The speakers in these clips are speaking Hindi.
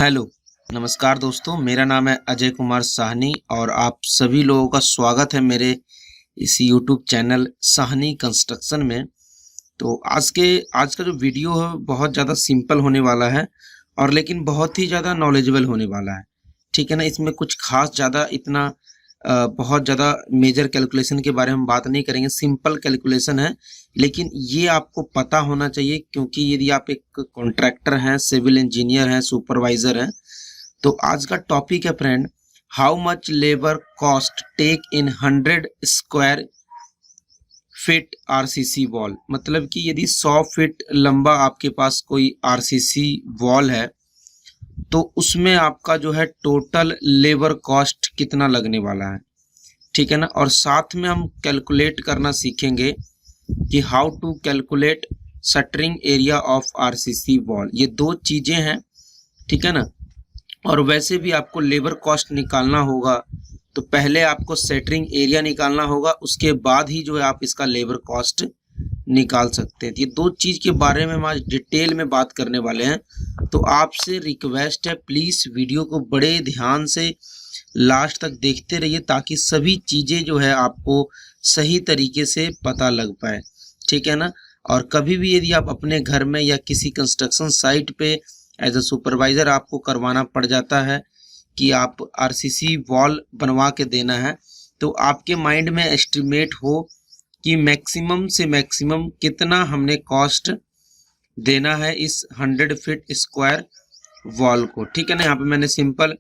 हेलो, नमस्कार दोस्तों। मेरा नाम है अजय कुमार साहनी और आप सभी लोगों का स्वागत है मेरे इस यूट्यूब चैनल साहनी कंस्ट्रक्शन में। तो आज का जो वीडियो है बहुत ज़्यादा सिंपल होने वाला है और लेकिन बहुत ही ज़्यादा नॉलेजेबल होने वाला है। ठीक है ना। इसमें कुछ खास ज़्यादा इतना बहुत ज़्यादा मेजर कैलकुलेशन के बारे में हम बात नहीं करेंगे। सिंपल कैलकुलेशन है, लेकिन ये आपको पता होना चाहिए क्योंकि यदि आप एक कॉन्ट्रैक्टर हैं, सिविल इंजीनियर हैं, सुपरवाइजर हैं, तो आज का टॉपिक है friend, how much labour cost take in 100 square feet RCC wall. मतलब कि यदि 100 फीट लंबा आपके पास कोई आरसीसी वॉल है तो उसमें आपका जो है टोटल लेबर कॉस्ट कितना लगने वाला है। ठीक है ना। और साथ में हम कैलकुलेट करना सीखेंगे कि how to calculate shuttering area of RCC wall. ये दो चीजें हैं। ठीक है ना। और वैसे भी आपको लेबर कॉस्ट निकालना होगा तो पहले आपको शटरिंग एरिया निकालना होगा, उसके बाद ही जो है आप इसका लेबर कॉस्ट निकाल सकते हैं। ये दो चीज के बारे में हम आज डिटेल में बात करने वाले हैं। तो आपसे रिक्वेस्ट है, प्लीज वीडियो को बड़े ध्यान से लास्ट तक देखते रहिए ताकि सभी चीजें जो है आपको सही तरीके से पता लग पाए। ठीक है ना। और कभी भी यदि आप अपने घर में या किसी कंस्ट्रक्शन साइट पे एज अ सुपरवाइजर आपको करवाना पड़ जाता है कि आप आरसीसी वॉल बनवा के देना है, तो आपके माइंड में एस्टिमेट हो कि मैक्सिमम से मैक्सिमम कितना हमने कॉस्ट देना है इस 100 फीट स्क्वायर वॉल को। ठीक है ना। यहाँ पे मैंने सिंपल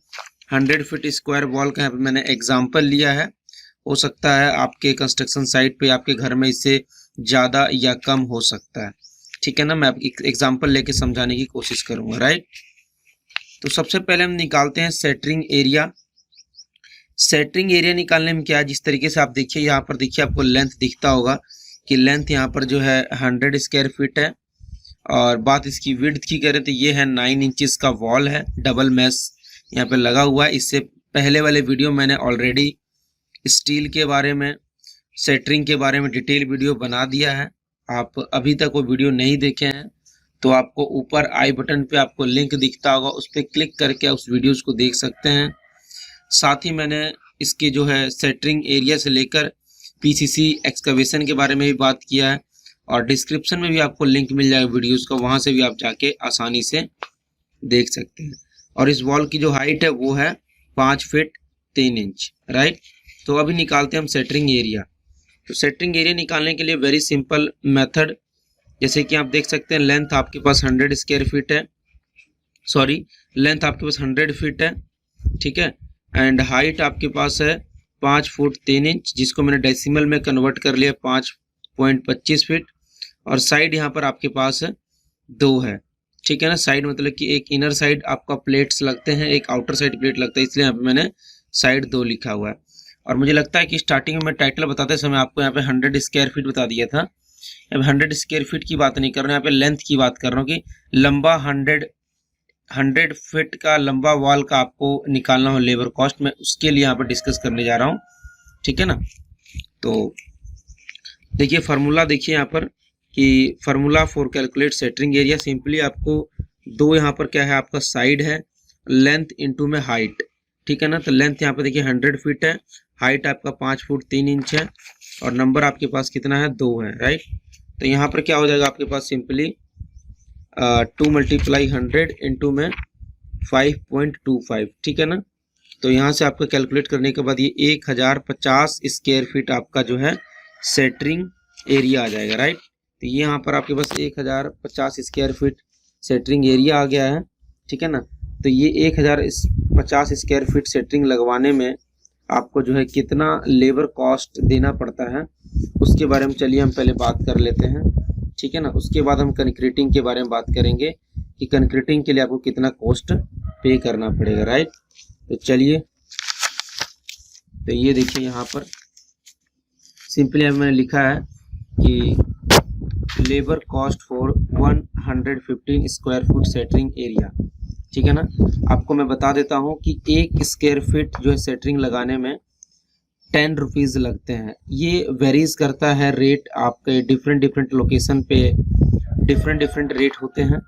100 फीट स्क्वायर वॉल का यहाँ पे मैंने एग्जांपल लिया है। हो सकता है आपके कंस्ट्रक्शन साइट पे आपके घर में इससे ज़्यादा या कम हो सकता है। ठीक है ना। मैं आपकी एग्जांपल लेके समझाने की कोशिश करूँगा। राइट। तो सबसे पहले हम निकालते हैं शटरिंग एरिया। शटरिंग एरिया निकालने में क्या है, जिस तरीके से आप देखिए यहाँ पर, देखिए आपको लेंथ दिखता होगा कि लेंथ यहाँ पर जो है 100 स्क्वायर फीट है। और बात इसकी विड्थ की करें तो ये है 9 इंचेस का वॉल है, डबल मैश यहाँ पे लगा हुआ है। इससे पहले वाले वीडियो मैंने ऑलरेडी स्टील के बारे में, शटरिंग के बारे में डिटेल वीडियो बना दिया है। आप अभी तक वो वीडियो नहीं देखे हैं तो आपको ऊपर आई बटन पे आपको लिंक दिखता होगा, उस पर क्लिक करके उस वीडियोज़ को देख सकते हैं। साथ ही मैंने इसके जो है शटरिंग एरिया से लेकर पीसीसी एक्सकवेशन के बारे में भी बात किया है और डिस्क्रिप्शन में भी आपको लिंक मिल जाएगा वीडियोस का, वहां से भी आप जाके आसानी से देख सकते हैं। और इस वॉल की जो हाइट है वो है 5 फीट 3 इंच। राइट। तो अभी निकालते हैं हम शटरिंग एरिया। तो शटरिंग एरिया निकालने के लिए वेरी सिंपल मेथड, जैसे कि आप देख सकते हैं लेंथ आपके पास 100 स्क्वायर फीट है, सॉरी लेंथ आपके पास 100 फीट है। ठीक है। एंड हाइट आपके पास है 5 फुट 3 इंच, जिसको मैंने डेसिमल में कन्वर्ट कर लिया 5.25 फीट। और साइड यहाँ पर आपके पास 2 है। ठीक है ना। साइड मतलब कि एक इनर साइड आपका प्लेट्स लगते हैं, एक आउटर साइड प्लेट लगता है, इसलिए यहाँ पे मैंने साइड 2 लिखा हुआ है। और मुझे लगता है कि स्टार्टिंग में मैं टाइटल बताते समय आपको यहाँ पे 100 स्क्वायर फीट बता दिया था। अब 100 स्क्वायर फीट की बात नहीं कर रहा हूँ, यहाँ पे लेंथ की बात कर रहा हूँ कि लंबा 100 फीट का लंबा वॉल का आपको निकालना हो लेबर कॉस्ट में, उसके लिए यहाँ पर डिस्कस करने जा रहा हूँ। ठीक है ना। तो देखिए फार्मूला, देखिए यहाँ पर कि formula for calculate shuttering area, simply आपको दो यहाँ पर क्या है, आपका साइड है, लेंथ इनटू में हाइट। ठीक है ना। तो लेंथ यहाँ पर देखिए 100 फीट है, हाइट आपका 5 फुट 3 इंच है और नंबर आपके पास कितना है, 2 है। राइट। तो यहाँ पर क्या हो जाएगा आपके पास, सिंपली 2 मल्टीप्लाई 100 इंटू में 5.25। ठीक है ना। तो यहाँ से आपका कैलकुलेट करने के बाद ये 1050 स्क्वायर फीट आपका जो है शटरिंग एरिया आ जाएगा। राइट। तो ये यहाँ पर आपके पास 1050 स्क्वायर फीट शटरिंग एरिया आ गया है। ठीक है ना। तो ये 1050 स्क्वायर फीट शटरिंग लगवाने में आपको जो है कितना लेबर कॉस्ट देना पड़ता है उसके बारे में चलिए हम पहले बात कर लेते हैं। ठीक है ना। उसके बाद हम कंक्रीटिंग के बारे में बात करेंगे कि कंक्रीटिंग के लिए आपको कितना कॉस्ट पे करना पड़ेगा। राइट। तो चलिए, तो ये देखिए यहाँ पर सिंपली मैंने लिखा है कि labour cost for 115 square foot shuttering area. ठीक है ना। आपको मैं बता देता हूँ कि 1 स्क्वायर फीट जो है शटरिंग लगाने में 10 रुपीज़ लगते हैं। ये वेरीज करता है रेट, आपके डिफरेंट लोकेशन पे डिफरेंट रेट होते हैं।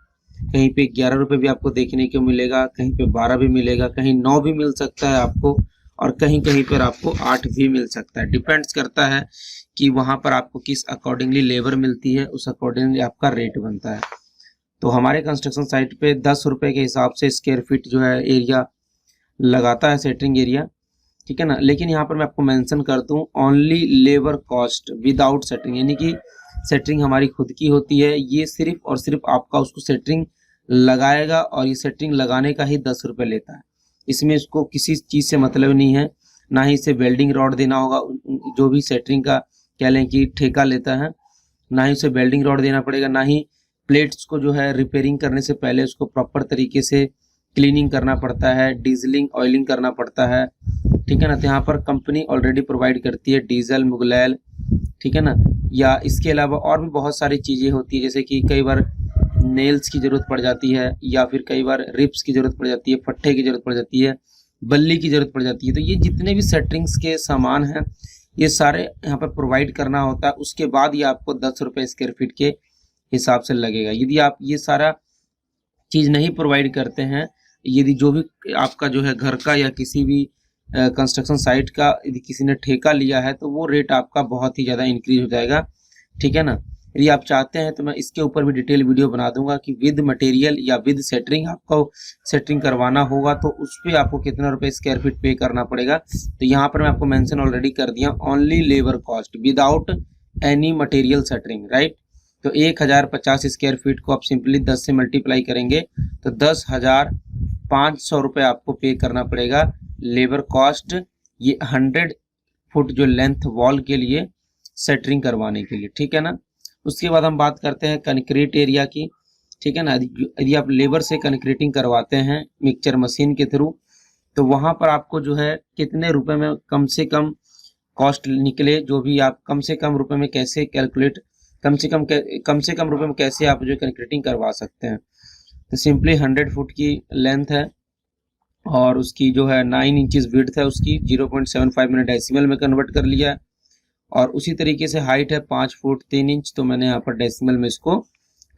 कहीं पे 11 रुपये भी आपको देखने को मिलेगा, कहीं पे 12 भी मिलेगा, कहीं 9 भी मिल सकता है आपको, और कहीं कहीं पर आपको 8 भी मिल सकता है। डिपेंड्स करता है कि वहाँ पर आपको किस अकॉर्डिंगली लेबर मिलती है, उस अकॉर्डिंगली आपका रेट बनता है। तो हमारे कंस्ट्रक्शन साइट पे 10 रुपये के हिसाब से स्क्वायर फीट जो है एरिया लगाता है, सेटरिंग एरिया, ठीक है ना। लेकिन यहाँ पर मैं आपको मेंशन कर दूं ओनली लेबर कॉस्ट विदाउट सेटरिंग, यानी कि सेटरिंग हमारी खुद की होती है। ये सिर्फ और सिर्फ आपका उसको सेटरिंग लगाएगा और ये सेटरिंग लगाने का ही 10 रुपये लेता है। इसमें इसको किसी चीज़ से मतलब नहीं है, ना ही इसे वेल्डिंग रॉड देना होगा, जो भी सेटरिंग का कह लें कि ठेका लेता है, ना ही उसे वेल्डिंग रॉड देना पड़ेगा, ना ही प्लेट्स को जो है रिपेयरिंग करने से पहले उसको प्रॉपर तरीके से क्लीनिंग करना पड़ता है, डीजलिंग ऑयलिंग करना पड़ता है, ठीक है ना। तो यहाँ पर कंपनी ऑलरेडी प्रोवाइड करती है डीजल, मुगलैल, ठीक है ना। या इसके अलावा और भी बहुत सारी चीज़ें होती है, जैसे कि कई बार नेल्स की ज़रूरत पड़ जाती है, या फिर कई बार रिप्स की ज़रूरत पड़ जाती है, फट्टे की ज़रूरत पड़ जाती है, बल्ली की ज़रूरत पड़ जाती है। तो ये जितने भी सेटरिंग्स के सामान हैं ये सारे यहाँ पर प्रोवाइड करना होता है। उसके बाद ये आपको 10 रुपये स्क्वायर फीट के हिसाब से लगेगा। यदि आप ये सारा चीज़ नहीं प्रोवाइड करते हैं, यदि जो भी आपका जो है घर का या किसी भी कंस्ट्रक्शन साइट का यदि किसी ने ठेका लिया है, तो वो रेट आपका बहुत ही ज़्यादा इंक्रीज हो जाएगा, ठीक है ना। यदि आप चाहते हैं तो मैं इसके ऊपर भी डिटेल वीडियो बना दूंगा कि विद मटेरियल या विद सेटरिंग आपको सेटरिंग करवाना होगा तो उस पर आपको कितना रुपए स्क्वायर फीट पे करना पड़ेगा। तो यहाँ पर मैं आपको मेंशन ऑलरेडी कर दिया, only labour cost without any material centering, right. तो 1050 स्क्वायर फीट को आप सिंपली 10 से मल्टीप्लाई करेंगे तो 10,500 रुपये आपको पे करना पड़ेगा लेबर कॉस्ट, ये 100 फुट जो लेंथ वॉल के लिए सेटरिंग करवाने के लिए, ठीक है ना। उसके बाद हम बात करते हैं कंक्रीट एरिया की, ठीक है ना। यदि आप लेबर से कंक्रीटिंग करवाते हैं मिक्सचर मशीन के थ्रू, तो वहाँ पर आपको जो है कितने रुपए में कम से कम कॉस्ट निकले, जो भी आप कम से कम रुपए में कैसे कैलकुलेट, कम से कम रुपए में कैसे आप जो कंक्रीटिंग करवा सकते हैं। तो सिंपली 100 फुट की लेंथ है और उसकी जो है 9 इंचेस विड्थ है, उसकी 0.75 मैंने डेसिमल में कन्वर्ट कर लिया है, और उसी तरीके से हाइट है 5 फुट 3 इंच, तो मैंने यहाँ पर डेसिमल में इसको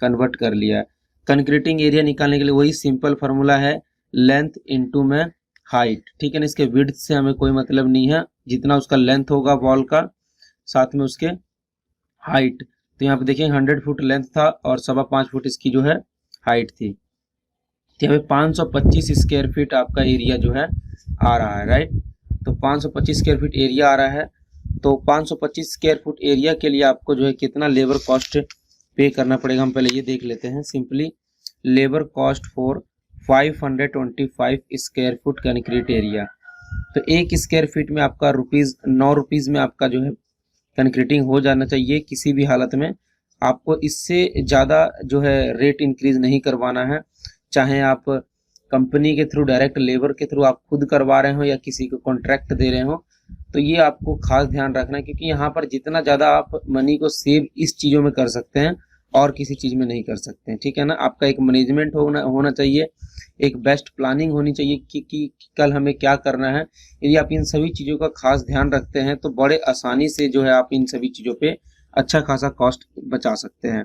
कन्वर्ट कर लिया है। कंक्रीटिंग एरिया निकालने के लिए वही सिंपल फार्मूला है, लेंथ इंटू में हाइट, ठीक है ना। इसके विड्थ से हमें कोई मतलब नहीं है, जितना उसका लेंथ होगा वॉल का साथ में उसके हाइट। तो यहाँ पे देखिए 100 फुट लेंथ था और 5.25 फुट इसकी जो है हाइट थी। तो यहाँ पे 525 स्क्वायर फीट आपका एरिया जो है आ रहा है, राइट। तो 525 स्क्वायर फीट एरिया आ रहा है। तो 525 स्क्वायर फुट एरिया के लिए आपको जो है कितना लेबर कॉस्ट पे करना पड़ेगा, हम पहले ये देख लेते हैं। Simply labour cost for 525 square foot concrete area, तो 1 स्क्वायर फीट में आपका 9 रुपीज़ में आपका जो है कंक्रीटिंग हो जाना चाहिए। किसी भी हालत में आपको इससे ज़्यादा जो है रेट इंक्रीज नहीं करवाना है, चाहे आप कंपनी के थ्रू डायरेक्ट लेबर के थ्रू आप खुद करवा रहे हो या किसी को कॉन्ट्रैक्ट दे रहे हो। तो ये आपको खास ध्यान रखना है, क्योंकि यहाँ पर जितना ज़्यादा आप मनी को सेव इस चीज़ों में कर सकते हैं और किसी चीज़ में नहीं कर सकते हैं, ठीक है ना। आपका एक मैनेजमेंट होना चाहिए, एक बेस्ट प्लानिंग होनी चाहिए कि कल हमें क्या करना है। यदि आप इन सभी चीज़ों का खास ध्यान रखते हैं तो बड़े आसानी से जो है आप इन सभी चीज़ों पे अच्छा खासा कॉस्ट बचा सकते हैं।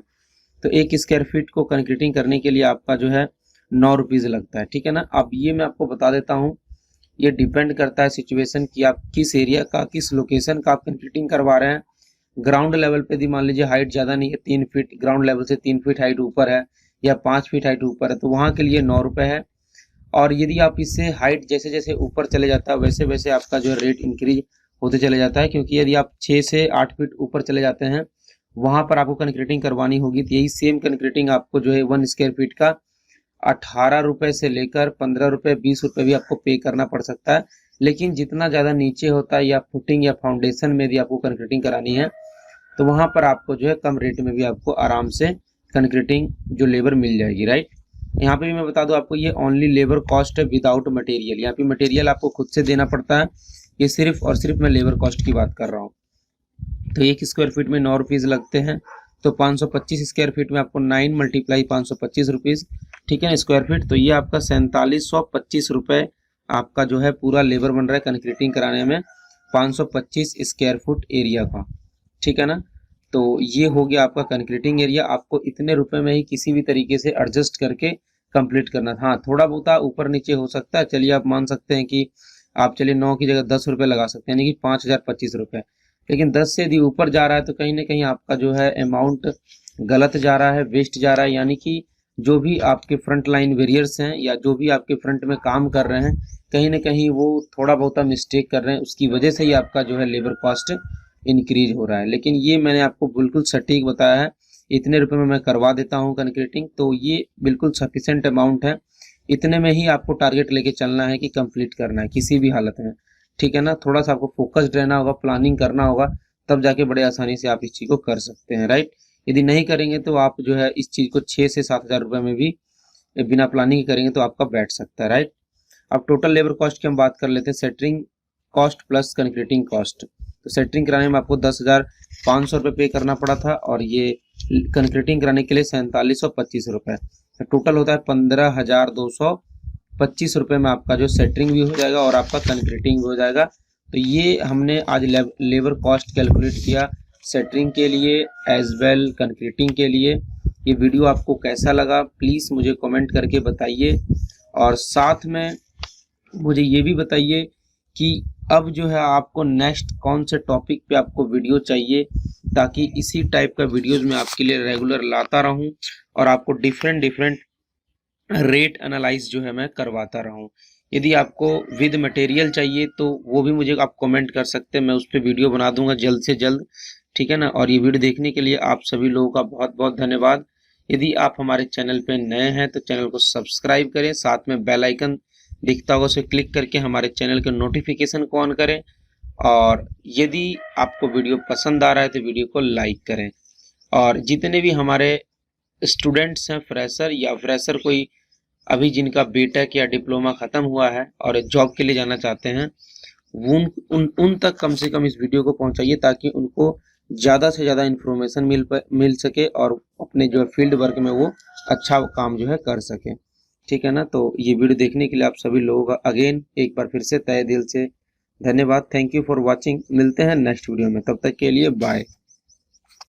तो 1 स्क्वायर फीट को कंक्रीटिंग करने के लिए आपका जो है 9 रुपीज़ लगता है, ठीक है ना। अब ये मैं आपको बता देता हूँ, ये डिपेंड करता है सिचुएशन कि आप किस एरिया का, किस लोकेशन का आप कंक्रीटिंग करवा रहे हैं। ग्राउंड लेवल पे यदि मान लीजिए हाइट ज़्यादा नहीं है, 3 फीट ग्राउंड लेवल से 3 फीट हाइट ऊपर है या 5 फीट हाइट ऊपर है, तो वहाँ के लिए 9 रुपये है। और यदि आप इससे हाइट जैसे जैसे ऊपर चले जाता है वैसे वैसे आपका जो है रेट इंक्रीज होते चले जाता है, क्योंकि यदि आप 6 से 8 फीट ऊपर चले जाते हैं वहाँ पर आपको कंक्रीटिंग करवानी होगी, तो यही सेम कंक्रीटिंग आपको जो है 1 स्क्वायर फीट का 18 रुपये से लेकर 15 रुपये 20 रुपये भी आपको पे करना पड़ सकता है। लेकिन जितना ज़्यादा नीचे होता है या फुटिंग या फाउंडेशन में यदि आपको कंक्रीटिंग करानी है तो वहाँ पर आपको जो है कम रेट में भी आपको आराम से कंक्रीटिंग जो लेबर मिल जाएगी, राइट। यहाँ पे भी मैं बता दूं आपको, ये ओनली लेबर कॉस्ट है विदाउट मटेरियल। यहाँ पे मटेरियल आपको खुद से देना पड़ता है, ये सिर्फ और सिर्फ मैं लेबर कॉस्ट की बात कर रहा हूँ। तो 1 स्क्वायर फीट में 9 रुपीज़ लगते हैं, तो 525 स्क्वायर फीट में आपको 9 मल्टीप्लाई 525 रुपीज़, ठीक है ना, स्क्वायर फीट। तो ये आपका 4725 रुपये आपका जो है पूरा लेबर बन रहा है कंक्रीटिंग कराने में 525 स्क्वायर फुट एरिया का, ठीक है ना। तो ये हो गया आपका कंक्रीटिंग एरिया। आपको इतने रुपए में ही किसी भी तरीके से एडजस्ट करके कंप्लीट करना था। हाँ, थोड़ा बहुत ऊपर नीचे हो सकता है। चलिए आप मान सकते हैं कि आप चलिए 9 की जगह 10 रुपये लगा सकते हैं, यानी कि 5,025 रुपये। लेकिन 10 से यदि ऊपर जा रहा है तो कहीं ना कहीं आपका जो है अमाउंट गलत जा रहा है, वेस्ट जा रहा है। यानी कि जो भी आपके फ्रंट लाइन वेरियर्स हैं या जो भी आपके फ्रंट में काम कर रहे हैं, कहीं ना कहीं वो थोड़ा बहुत मिस्टेक कर रहे हैं, उसकी वजह से ही आपका जो है लेबर कॉस्ट इंक्रीज हो रहा है। लेकिन ये मैंने आपको बिल्कुल सटीक बताया है, इतने रुपए में मैं करवा देता हूँ कंक्रीटिंग, तो ये बिल्कुल सफिशेंट अमाउंट है। इतने में ही आपको टारगेट लेके चलना है कि कंप्लीट करना है किसी भी हालत में, ठीक है ना। थोड़ा सा आपको फोकस्ड रहना होगा, प्लानिंग करना होगा, तब जाके बड़े आसानी से आप इस चीज़ को कर सकते हैं, राइट। यदि नहीं करेंगे तो आप जो है इस चीज़ को 6 से 7 हज़ार रुपये में भी बिना प्लानिंग करेंगे तो आपका बैठ सकता है, राइट। अब टोटल लेबर कॉस्ट की हम बात कर लेते हैं, सेटरिंग कॉस्ट प्लस कंक्रीटिंग कॉस्ट। तो सेटरिंग कराने में आपको 10,500 रुपये पे करना पड़ा था और ये कंक्रीटिंग कराने के लिए 4725 रुपये। तो टोटल होता है 15,225 रुपये में आपका जो सेटरिंग भी हो जाएगा और आपका कंक्रीटिंग भी हो जाएगा। तो ये हमने आज लेबर कॉस्ट कैलकुलेट किया सेटरिंग के लिए एज वेल कंक्रीटिंग के लिए। ये वीडियो आपको कैसा लगा प्लीज़ मुझे कमेंट करके बताइए, और साथ में मुझे ये भी बताइए कि अब जो है आपको नेक्स्ट कौन से टॉपिक पे आपको वीडियो चाहिए, ताकि इसी टाइप का वीडियोस मैं आपके लिए रेगुलर लाता रहूं और आपको डिफरेंट रेट एनालाइज जो है मैं करवाता रहूं। यदि आपको विद मटेरियल चाहिए तो वो भी मुझे आप कमेंट कर सकते हैं, मैं उस पर वीडियो बना दूंगा जल्द से जल्द, ठीक है ना। और ये वीडियो देखने के लिए आप सभी लोगों का बहुत बहुत धन्यवाद। यदि आप हमारे चैनल पे नए हैं तो चैनल को सब्सक्राइब करें, साथ में बेल आइकन दिखता होगा उसे क्लिक करके हमारे चैनल के नोटिफिकेशन को ऑन करें, और यदि आपको वीडियो पसंद आ रहा है तो वीडियो को लाइक करें। और जितने भी हमारे स्टूडेंट्स हैं फ्रेशर या फ्रेशर कोई अभी जिनका बीटेक या डिप्लोमा ख़त्म हुआ है और जॉब के लिए जाना चाहते हैं, उन तक कम से कम इस वीडियो को पहुंचाइए, ताकि उनको ज़्यादा से ज़्यादा इन्फॉर्मेशन मिल सके और अपने जो फील्ड वर्क में वो अच्छा काम जो है कर सके, ठीक है ना। तो ये वीडियो देखने के लिए आप सभी लोगों का अगेन एक बार फिर से तहे दिल से धन्यवाद। Thank you for watching. मिलते हैं नेक्स्ट वीडियो में, तब तक के लिए बाय।